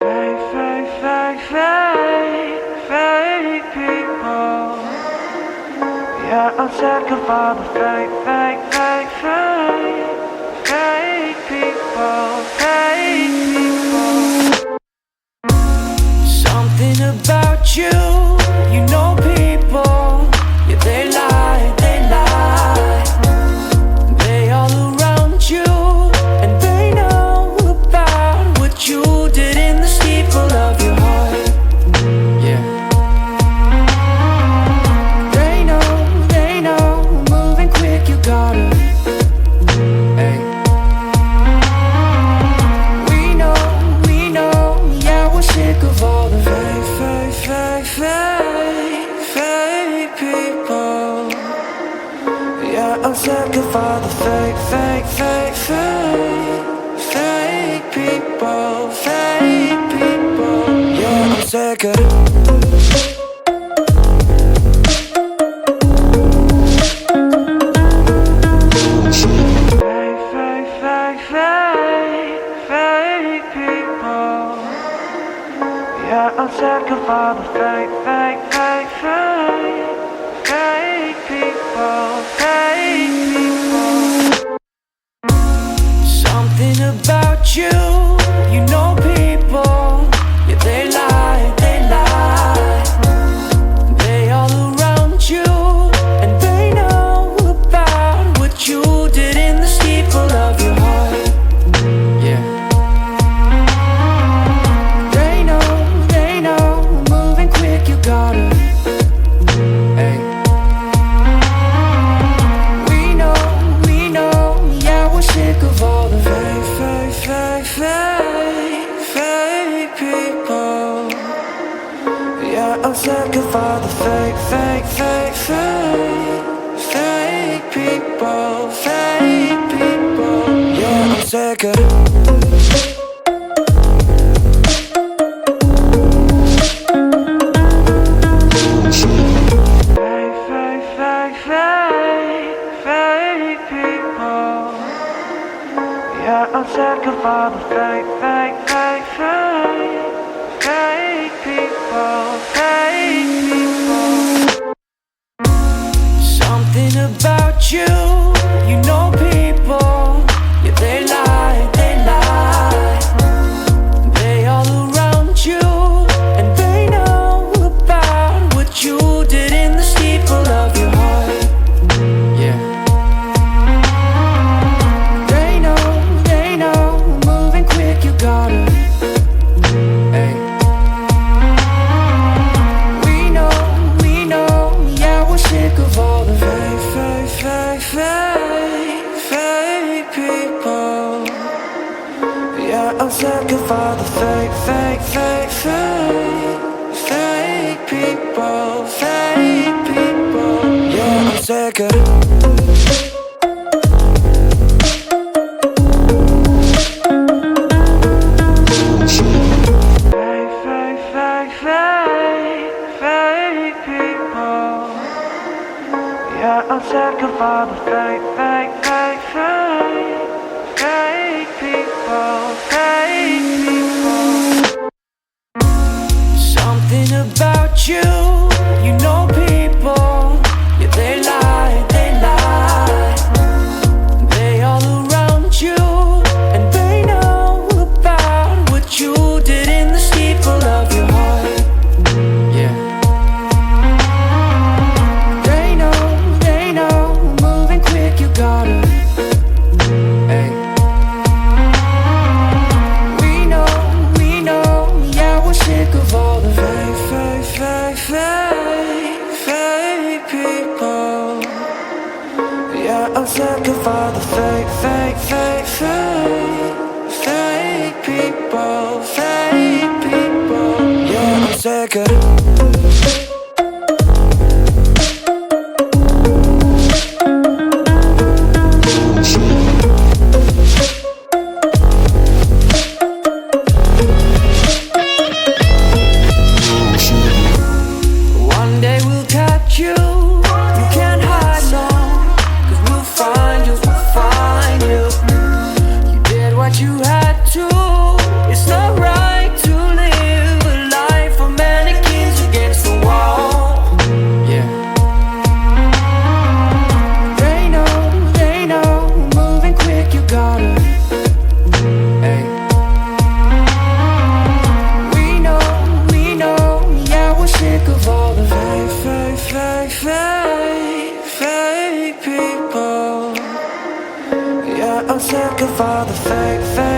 Fake, fake, fake, fake, fake people. Yeah, I'm sick of all the fake, fake, fake, fake, fake people, fake people. Something about you, you know people. Yeah, they lie, they lie. They all around you, and they know about what you did in the steeple of your heart. Yeah. They know, moving quick, you gotta. Hey. We know, yeah, we're sick of all the fake, fake, fake, fake people. Yeah, I'm sick of all the fake, fake, fake, fake people, fake people. Yeah, I'm sick of fake, fake, fake, fake, fake people. Yeah, I'm sick of all the fake, fake, fake, fake people, fake people. Something about you, you know people. Yeah, they lie, they lie. They all around you, and they know about what you did in the steeple of your heart. Yeah. They know, moving quick, you gotta. Hey. We know, yeah, we're sick of all the fake, fake people. Yeah, I'm sick of all the fake, fake people, fake people. Yeah, I'm sick of fake people. Yeah, I'm sick of all the fake, fake people, fake people. Something about you, you know people. Yeah, they lie, they lie. They all around you, and they know about what you did in the steeple of your heart. Yeah. They know, moving quick, you gotta. Hey. We know, yeah, we're sick of all the fake people. Yeah, I'm sick of all the fake people, fake people. Yeah, I'm sick of fake people. Yeah, I'm sick of all the fake people, fake people. Something about you, you know people. Yeah, they lie, they lie. They all around you, and they know about what you did in the steeple of your heart. Yeah. They know, moving quick, you gotta. Hey. We know, yeah, we're sick of all the fake people. Yeah, I'm sick of all the fake people, fake people. Yeah, I'm sick of one day we'll catch you. You can't hide long, 'cause we'll find you, we'll find you. You did what you had to. It's not right to sick of all the fake